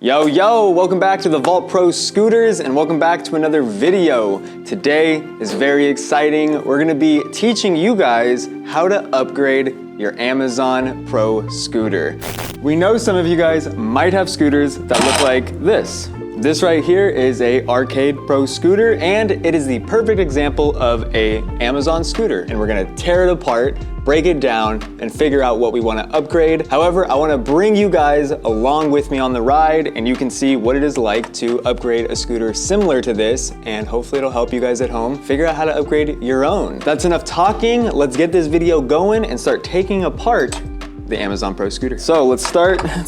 Yo, yo, welcome back to the TheVaultProScooters and welcome back to another video. Today is very exciting. We're gonna be teaching you guys how to upgrade your Amazon Pro scooter. We know some of you guys might have scooters that look like this. This right here is a Arcade Pro scooter and it is the perfect example of a Amazon scooter. And we're gonna tear it apart, break it down, and figure out what we wanna upgrade. However, I wanna bring you guys along with me on the ride and you can see what it is like to upgrade a scooter similar to this, and hopefully it'll help you guys at home figure out how to upgrade your own. That's enough talking. Let's get this video going and start taking apart the Amazon Pro scooter. So let's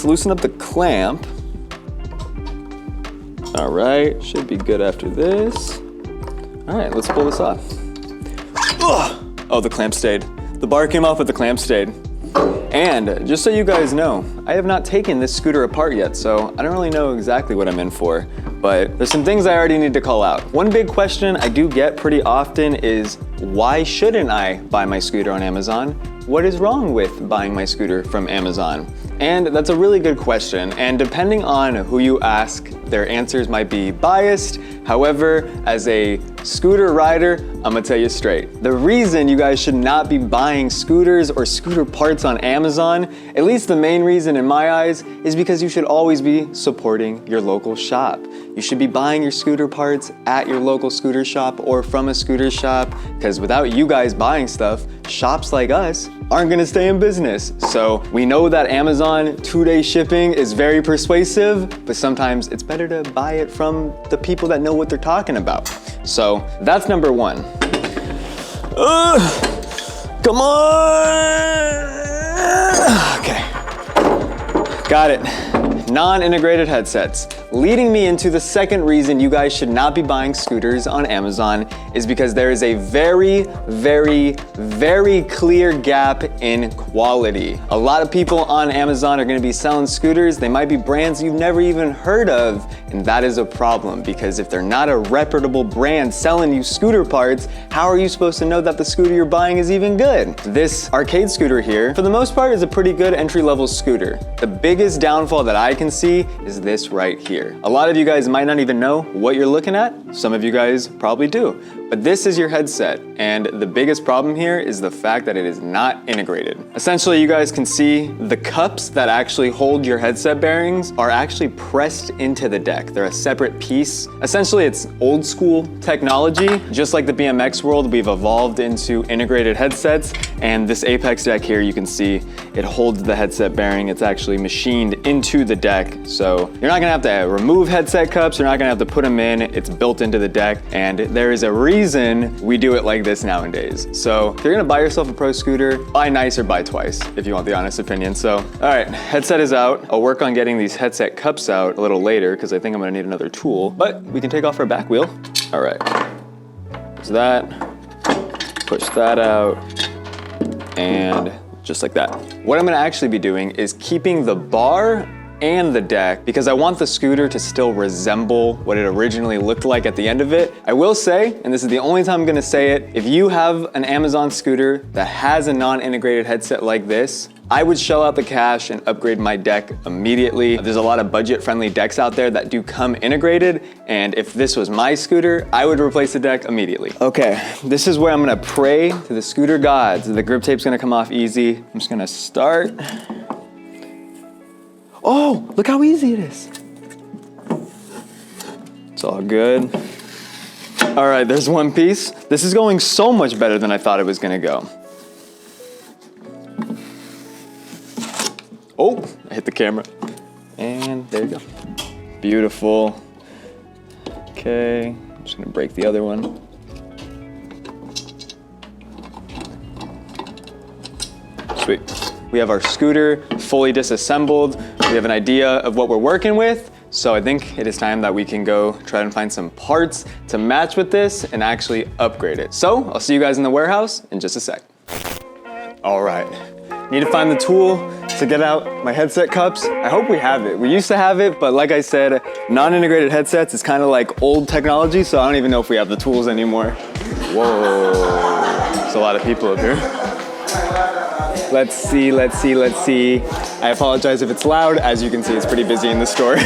loosen up the clamp. All right, should be good after this. All right, let's pull this off. Ugh. Oh, the clamp stayed. The bar came off, but the clamp stayed. And just so you guys know, I have not taken this scooter apart yet, so I don't really know exactly what I'm in for, but there's some things I already need to call out. One big question I do get pretty often is, why shouldn't I buy my scooter on Amazon? What is wrong with buying my scooter from Amazon? And that's a really good question, and depending on who you ask, their answers might be biased. However, as a scooter rider, I'm gonna tell you straight. The reason you guys should not be buying scooters or scooter parts on Amazon, at least the main reason in my eyes, is because you should always be supporting your local shop. You should be buying your scooter parts at your local scooter shop or from a scooter shop, because without you guys buying stuff, shops like us aren't gonna stay in business. So we know that Amazon 2-day shipping is very persuasive, but sometimes it's better to buy it from the people that know what they're talking about. So that's number one. Come on! Okay, got it. Non-integrated headsets. Leading me into the second reason you guys should not be buying scooters on Amazon is because there is a very, very, very clear gap in quality. A lot of people on Amazon are gonna be selling scooters. They might be brands you've never even heard of, and that is a problem because if they're not a reputable brand selling you scooter parts, how are you supposed to know that the scooter you're buying is even good? This arcade scooter here, for the most part, is a pretty good entry-level scooter. The biggest downfall that I can see is this right here. A lot of you guys might not even know what you're looking at. Some of you guys probably do. But this is your headset, and the biggest problem here is the fact that it is not integrated. Essentially, you guys can see the cups that actually hold your headset bearings are actually pressed into the deck. They're a separate piece. Essentially, it's old school technology. Just like the BMX world, we've evolved into integrated headsets, and this Apex deck here, you can see it holds the headset bearing. It's actually machined into the deck, so you're not gonna have to remove headset cups, you're not gonna have to put them in, it's built into the deck, and there is a reason we do it like this nowadays. So if you're gonna buy yourself a pro scooter, buy nice or buy twice, if you want the honest opinion. So, all right, headset is out. I'll work on getting these headset cups out a little later because I think I'm gonna need another tool, but we can take off our back wheel. All right, so that, push that out, and just like that. What I'm gonna actually be doing is keeping the bar and the deck because I want the scooter to still resemble what it originally looked like at the end of it. I will say, and this is the only time I'm gonna say it, if you have an Amazon scooter that has a non-integrated headset like this, I would shell out the cash and upgrade my deck immediately. There's a lot of budget-friendly decks out there that do come integrated, and if this was my scooter, I would replace the deck immediately. Okay, this is where I'm gonna pray to the scooter gods. The grip tape's gonna come off easy. I'm just gonna start. Oh, look how easy it is. It's all good. All right, there's one piece. This is going so much better than I thought it was gonna go. Oh, I hit the camera. And there you go. Beautiful. Okay, I'm just gonna break the other one. Sweet. We have our scooter fully disassembled. We have an idea of what we're working with. So I think it is time that we can go try and find some parts to match with this and actually upgrade it. So I'll see you guys in the warehouse in just a sec. All right, need to find the tool to get out my headset cups. I hope we have it. We used to have it, but like I said, non-integrated headsets is kind of like old technology, so I don't even know if we have the tools anymore. Whoa, there's a lot of people up here. Let's see. I apologize if it's loud. As you can see, it's pretty busy in the store.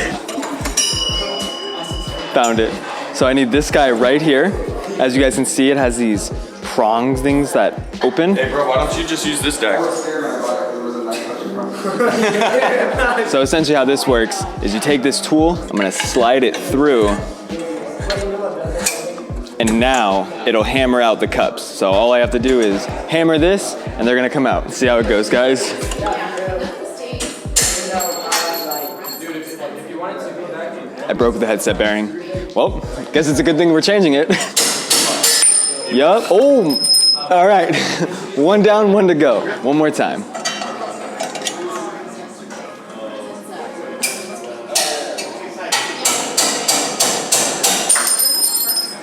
Found it. So I need this guy right here. As you guys can see, it has these prongs things that open. Hey bro, why don't you just use this deck? So essentially how this works is you take this tool, I'm gonna slide it through, and now it'll hammer out the cups. So all I have to do is hammer this, and they're gonna come out. See how it goes, guys? I broke the headset bearing. Well, guess it's a good thing we're changing it. Yup. Oh, all right. One down, one to go. One more time.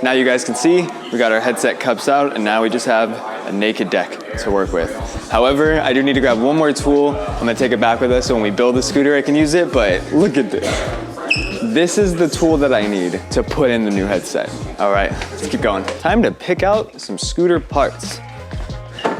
Now you guys can see, we got our headset cups out, and now we just have a naked deck to work with. However, I do need to grab one more tool. I'm gonna take it back with us so when we build the scooter I can use it, but look at this. This is the tool that I need to put in the new headset. All right, let's keep going. Time to pick out some scooter parts.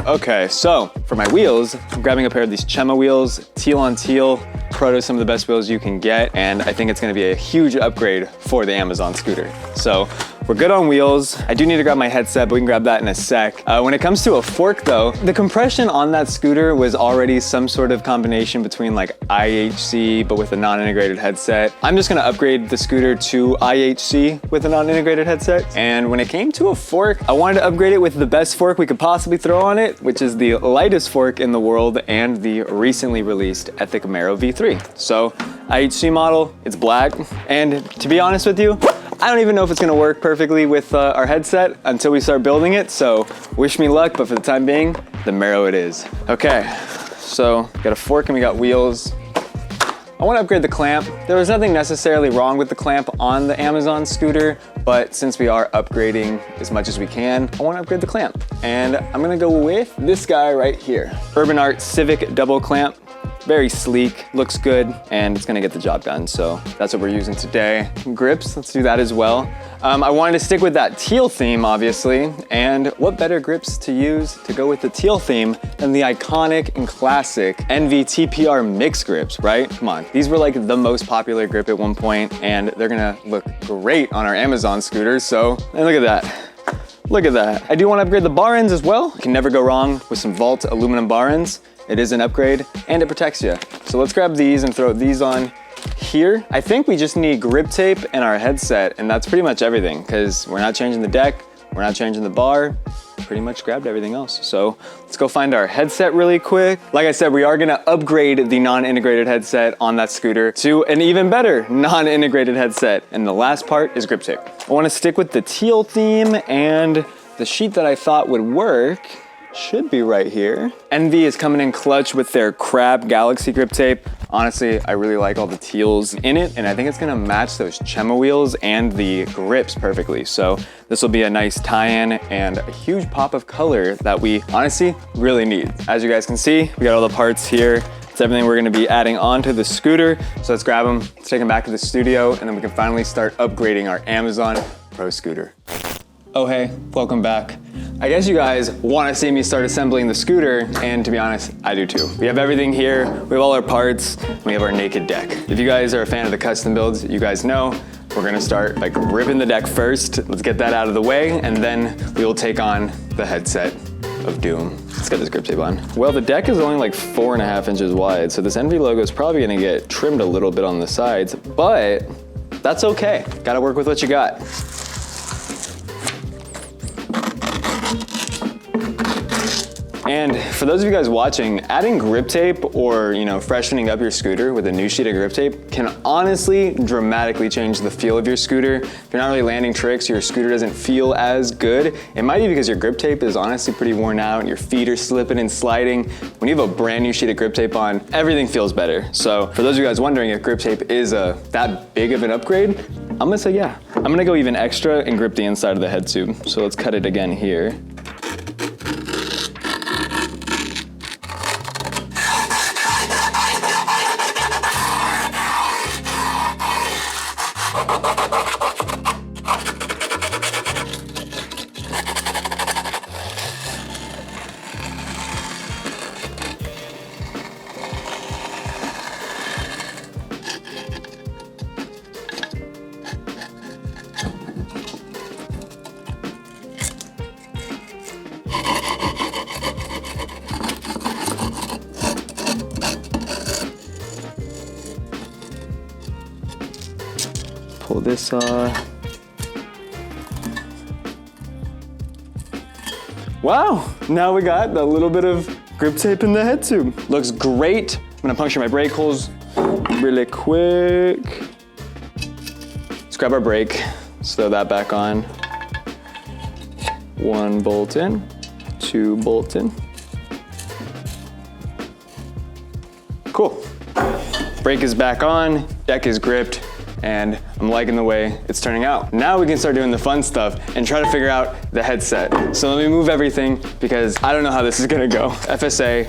Okay, so for my wheels, I'm grabbing a pair of these Chema wheels, teal on teal. Proto, some of the best wheels you can get, and I think it's gonna be a huge upgrade for the Amazon scooter. So we're good on wheels. I do need to grab my headset, but we can grab that in a sec. When it comes to a fork though, the compression on that scooter was already some sort of combination between like IHC, but with a non-integrated headset. I'm just gonna upgrade the scooter to IHC with a non-integrated headset. And when it came to a fork, I wanted to upgrade it with the best fork we could possibly throw on it, which is the lightest fork in the world and the recently released Ethic Mero V3. So IHC model, it's black. And to be honest with you, I don't even know if it's gonna work perfectly with our headset until we start building it, so wish me luck, but for the time being, the Mero it is. Okay, so got a fork and we got wheels. I wanna upgrade the clamp. There was nothing necessarily wrong with the clamp on the Amazon scooter, but since we are upgrading as much as we can, I wanna upgrade the clamp. And I'm gonna go with this guy right here. Urban Art Civic Double Clamp. Very sleek, looks good, and it's gonna get the job done. So that's what we're using today. Grips, let's do that as well. I wanted to stick with that teal theme, obviously, and what better grips to use to go with the teal theme than the iconic and classic NV TPR mix grips, right? Come on, these were like the most popular grip at one point, and they're gonna look great on our Amazon scooters, so, and look at that. Look at that. I do want to upgrade the bar ends as well. You can never go wrong with some Vault aluminum bar ends. It is an upgrade and it protects you. So let's grab these and throw these on here. I think we just need grip tape and our headset, and that's pretty much everything because we're not changing the deck, we're not changing the bar, pretty much grabbed everything else. So let's go find our headset really quick. Like I said, we are gonna upgrade the non-integrated headset on that scooter to an even better non-integrated headset. And the last part is grip tape. I wanna stick with the teal theme, and the sheet that I thought would work should be right here. NV is coming in clutch with their Crab Galaxy grip tape. Honestly, I really like all the teals in it, and I think it's gonna match those Chema wheels and the grips perfectly. So this will be a nice tie-in and a huge pop of color that we honestly really need. As you guys can see, we got all the parts here. It's everything we're gonna be adding onto the scooter. So let's grab them, let's take them back to the studio, and then we can finally start upgrading our Amazon Pro scooter. Oh hey, welcome back. I guess you guys want to see me start assembling the scooter, and to be honest, I do too. We have everything here, we have all our parts, and we have our naked deck. If you guys are a fan of the custom builds, you guys know we're gonna start by ripping the deck first. Let's get that out of the way, and then we will take on the headset of doom. Let's get this grip tape on. Well, the deck is only like 4.5 inches wide, so this NV logo is probably gonna get trimmed a little bit on the sides, but that's okay. Gotta work with what you got. And for those of you guys watching, adding grip tape or, freshening up your scooter with a new sheet of grip tape can honestly dramatically change the feel of your scooter. If you're not really landing tricks, your scooter doesn't feel as good. It might be because your grip tape is honestly pretty worn out and your feet are slipping and sliding. When you have a brand new sheet of grip tape on, everything feels better. So for those of you guys wondering if grip tape is that big of an upgrade, I'm gonna say yeah. I'm gonna go even extra and grip the inside of the head tube. So let's cut it again here. Pull this off. Wow, now we got a little bit of grip tape in the head tube. Looks great. I'm gonna puncture my brake holes really quick. Let's grab our brake, let's throw that back on. 1 bolt in, 2 bolt in. Cool. Brake is back on, deck is gripped, and I'm liking the way it's turning out. Now we can start doing the fun stuff and try to figure out the headset. So let me move everything because I don't know how this is gonna go. FSA,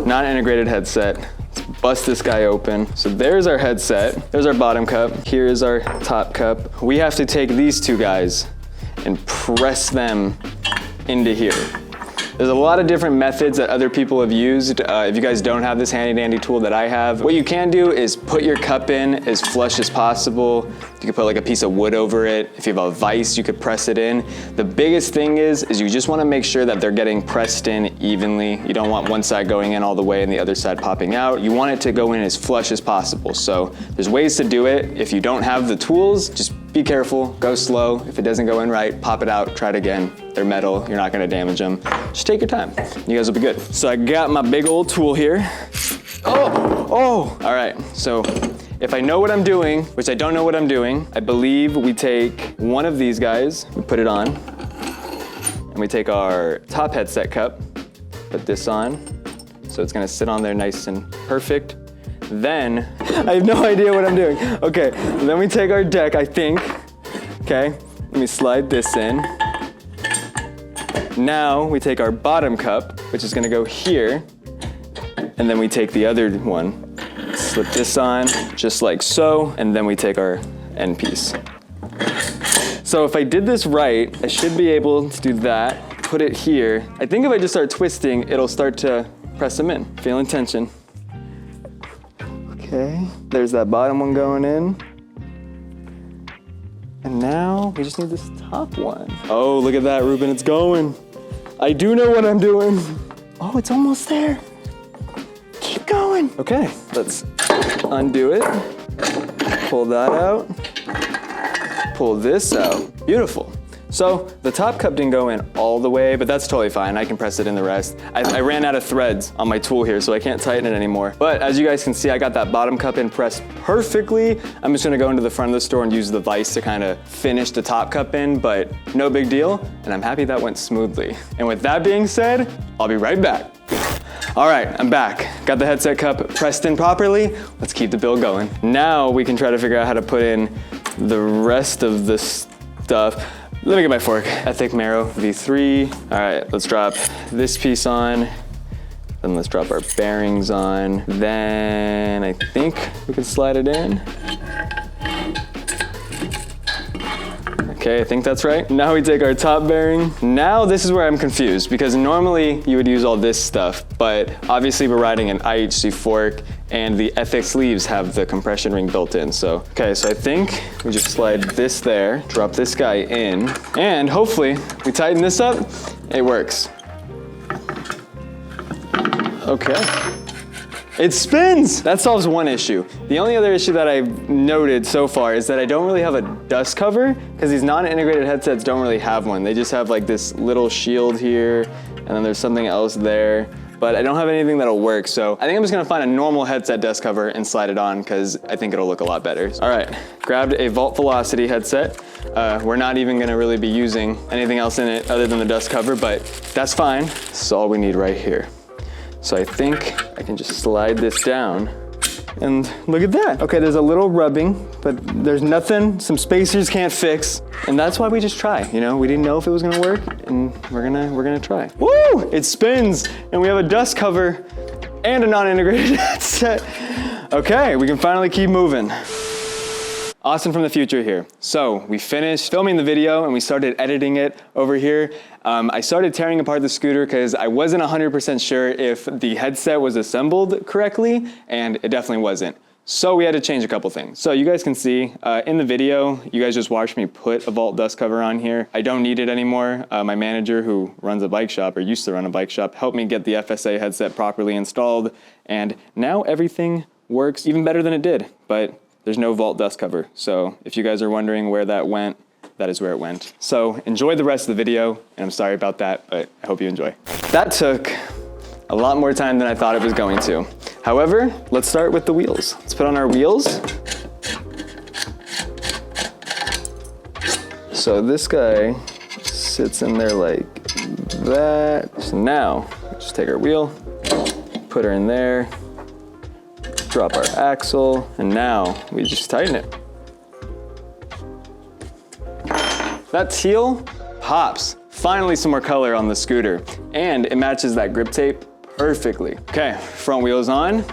non-integrated headset. Let's bust this guy open. So there's our headset. There's our bottom cup. Here is our top cup. We have to take these two guys and press them into here. There's a lot of different methods that other people have used. If you guys don't have this handy dandy tool that I have, what you can do is put your cup in as flush as possible. You could put like a piece of wood over it. If you have a vise, you could press it in. The biggest thing is you just wanna make sure that they're getting pressed in evenly. You don't want one side going in all the way and the other side popping out. You want it to go in as flush as possible. So there's ways to do it. If you don't have the tools, just be careful, go slow. If it doesn't go in right, pop it out, try it again. They're metal, you're not gonna damage them. Just take your time, you guys will be good. So I got my big old tool here. Oh, all right, so if I know what I'm doing, which I don't know what I'm doing, I believe we take one of these guys, we put it on, and we take our top headset cup, put this on, so it's gonna sit on there nice and perfect. Then, I have no idea what I'm doing. Okay, then we take our deck, I think. Okay, let me slide this in. Now we take our bottom cup, which is gonna go here, and then we take the other one. Slip this on, just like so, and then we take our end piece. So if I did this right, I should be able to do that, put it here. I think if I just start twisting, it'll start to press them in. Feeling tension. Okay, there's that bottom one going in. And now we just need this top one. Oh, look at that, Ruben, it's going. I do know what I'm doing. Oh, it's almost there. Keep going. Okay, let's undo it. Pull that out. Pull this out. Beautiful. So the top cup didn't go in all the way, but that's totally fine. I can press it in the rest. I ran out of threads on my tool here, so I can't tighten it anymore. But as you guys can see, I got that bottom cup in pressed perfectly. I'm just gonna go into the front of the store and use the vise to kind of finish the top cup in, but no big deal. And I'm happy that went smoothly. And with that being said, I'll be right back. All right, I'm back. Got the headset cup pressed in properly. Let's keep the build going. Now we can try to figure out how to put in the rest of the stuff. Let me get my fork. Ethic Marrow V3. All right, let's drop this piece on. Then let's drop our bearings on. Then I think we can slide it in. Okay, I think that's right. Now we take our top bearing. Now this is where I'm confused because normally you would use all this stuff, but obviously we're riding an IHC fork and the Ethic sleeves have the compression ring built in. So, okay, so I think we just slide this there, drop this guy in, and hopefully we tighten this up, it works. Okay. It spins! That solves one issue. The only other issue that I've noted so far is that I don't really have a dust cover because these non-integrated headsets don't really have one. They just have like this little shield here and then there's something else there. But I don't have anything that'll work, so I think I'm just gonna find a normal headset dust cover and slide it on because I think it'll look a lot better. All right, grabbed a Vault Velocity headset. We're not even gonna really be using anything else in it other than the dust cover, but that's fine. This is all we need right here. So I think I can just slide this down and look at that. Okay, there's a little rubbing, but there's nothing some spacers can't fix. And that's why we just try, you know? We didn't know if it was gonna work and we're gonna try. Woo! It spins and we have a dust cover and a non-integrated headset. Okay, we can finally keep moving. Austin from the future here. So we finished filming the video and we started editing it over here. I started tearing apart the scooter because I wasn't 100% sure if the headset was assembled correctly, and it definitely wasn't. So we had to change a couple things. So you guys can see in the video, you guys just watched me put a Vault dust cover on here. I don't need it anymore. My manager who runs a bike shop, or used to run a bike shop, helped me get the FSA headset properly installed, and now everything works even better than it did. But there's no vault dust cover. So if you guys are wondering where that went, that is where it went. So enjoy the rest of the video, and I'm sorry about that, but I hope you enjoy. That took a lot more time than I thought it was going to. However, let's start with the wheels. Let's put on our wheels. So this guy sits in there like that. So now, just take our wheel, put her in there, drop our axle, and now we just tighten it. That teal pops. Finally some more color on the scooter, and it matches that grip tape perfectly. Okay, front wheel is on.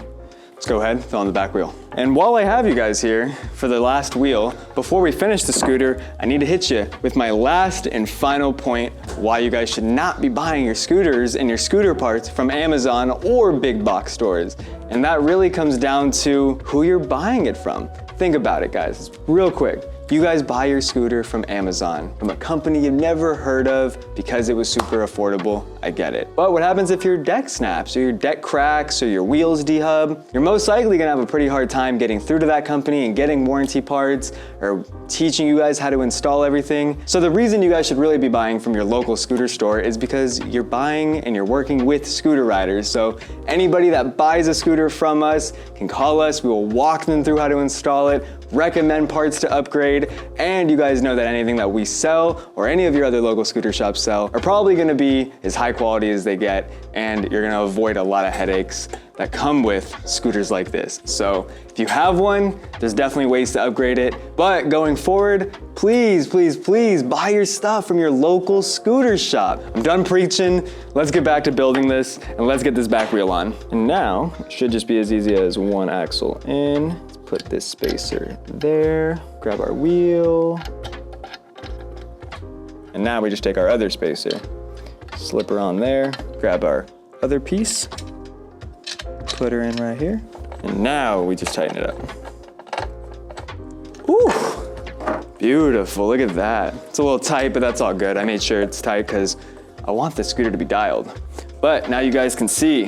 Let's go ahead, fill on the back wheel. And while I have you guys here for the last wheel, before we finish the scooter, I need to hit you with my last and final point why you guys should not be buying your scooters and your scooter parts from Amazon or big box stores. And that really comes down to who you're buying it from. Think about it, guys, real quick. You guys buy your scooter from Amazon, from a company you've never heard of because it was super affordable, I get it. But what happens if your deck snaps or your deck cracks or your wheels dehub? You're most likely gonna have a pretty hard time getting through to that company and getting warranty parts or teaching you guys how to install everything. So the reason you guys should really be buying from your local scooter store is because you're buying and you're working with scooter riders. So anybody that buys a scooter from us can call us, we will walk them through how to install it, recommend parts to upgrade, and you guys know that anything that we sell or any of your other local scooter shops sell are probably gonna be as high quality as they get, and you're gonna avoid a lot of headaches that come with scooters like this. So if you have one, there's definitely ways to upgrade it, but going forward, please, please, please buy your stuff from your local scooter shop. I'm done preaching, let's get back to building this, and let's get this back wheel on. And now, it should just be as easy as one axle in. Put this spacer there, grab our wheel, and now we just take our other spacer, slip her on there, grab our other piece, put her in right here, and now we just tighten it up. Ooh, beautiful, look at that. It's a little tight, but that's all good. I made sure it's tight because I want the scooter to be dialed. But now you guys can see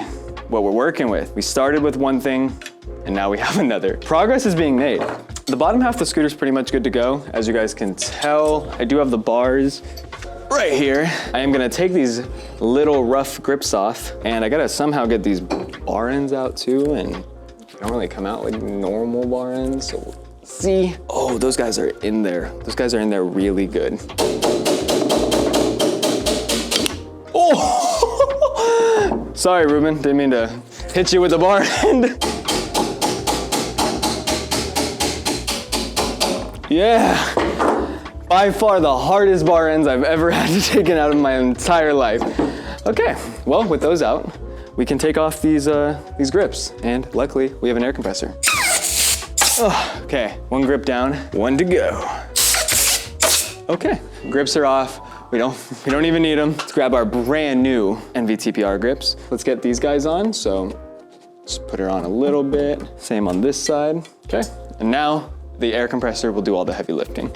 what we're working with. We started with one thing, and now we have another. Progress is being made. The bottom half of the scooter is pretty much good to go. As you guys can tell, I do have the bars right here. I am gonna take these little rough grips off, and I gotta somehow get these bar ends out too, and they don't really come out like normal bar ends, so we'll see. Oh, those guys are in there. Those guys are in there really good. Oh! Sorry, Ruben, didn't mean to hit you with the bar end. Yeah, by far the hardest bar ends I've ever had to take out of my entire life. Okay, well, with those out, we can take off these grips, and luckily we have an air compressor. Oh, okay, one grip down, one to go. Okay, grips are off. We don't even need them. Let's grab our brand new NVTPR grips. Let's get these guys on. So just put her on a little bit. Same on this side. Okay, and now the air compressor will do all the heavy lifting.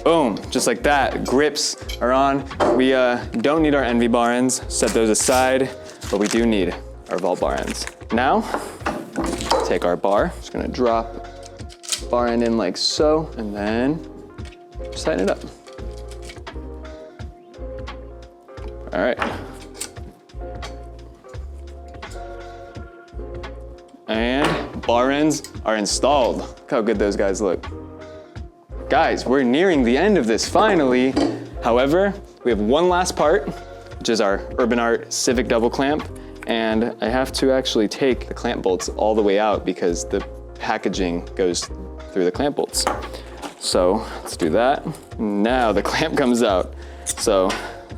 Boom, just like that, grips are on. We don't need our NV bar ends, set those aside, but we do need our vault bar ends. Now, take our bar, just gonna drop bar end in like so, and then just tighten it up. All right. And bar ends are installed. Look how good those guys look. Guys, we're nearing the end of this finally. However, we have one last part, which is our Urban Art Civic double clamp. And I have to actually take the clamp bolts all the way out because the packaging goes through the clamp bolts. So let's do that. Now the clamp comes out. So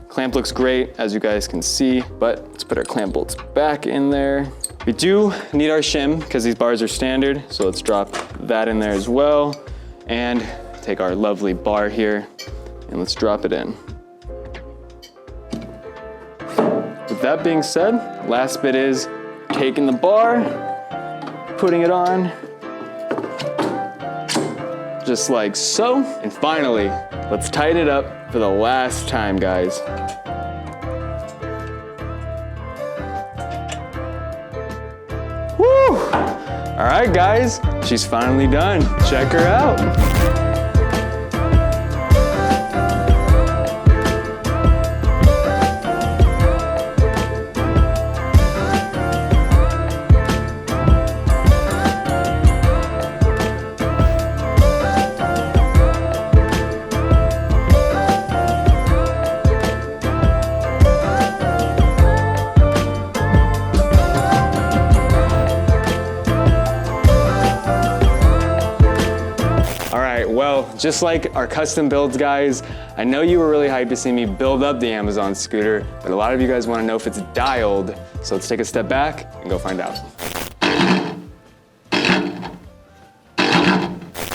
clamp looks great, as you guys can see, but let's put our clamp bolts back in there. We do need our shim because these bars are standard, so let's drop that in there as well. And take our lovely bar here and let's drop it in. With that being said, last bit is taking the bar, putting it on, just like so. And finally, let's tighten it up for the last time, guys. Woo! All right, guys, she's finally done. Check her out. Well, just like our custom builds, guys, I know you were really hyped to see me build up the Amazon scooter, but a lot of you guys want to know if it's dialed. So let's take a step back and go find out.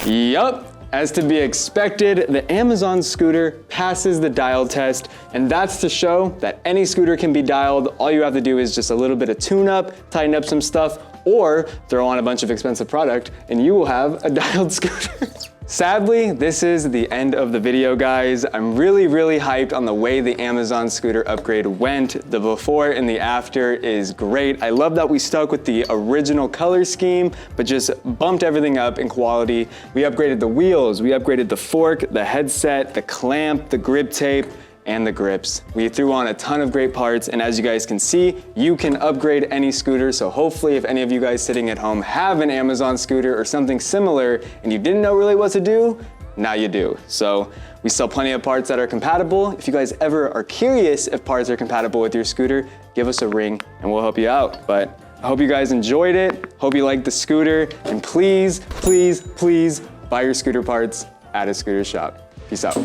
Yup, as to be expected, the Amazon scooter passes the dial test, and that's to show that any scooter can be dialed. All you have to do is just a little bit of tune up, tighten up some stuff, or throw on a bunch of expensive product, and you will have a dialed scooter. Sadly, this is the end of the video, guys. I'm really hyped on the way the Amazon scooter upgrade went. The before and the after is great. I love that we stuck with the original color scheme, but just bumped everything up in quality. We upgraded the wheels, we upgraded the fork, the headset, the clamp, the grip tape, and the grips. We threw on a ton of great parts, and as you guys can see, you can upgrade any scooter. So hopefully if any of you guys sitting at home have an Amazon scooter or something similar and you didn't know really what to do, now you do. So we sell plenty of parts that are compatible. If you guys ever are curious if parts are compatible with your scooter, give us a ring and we'll help you out. But I hope you guys enjoyed it. Hope you liked the scooter, and please buy your scooter parts at a scooter shop. Peace out.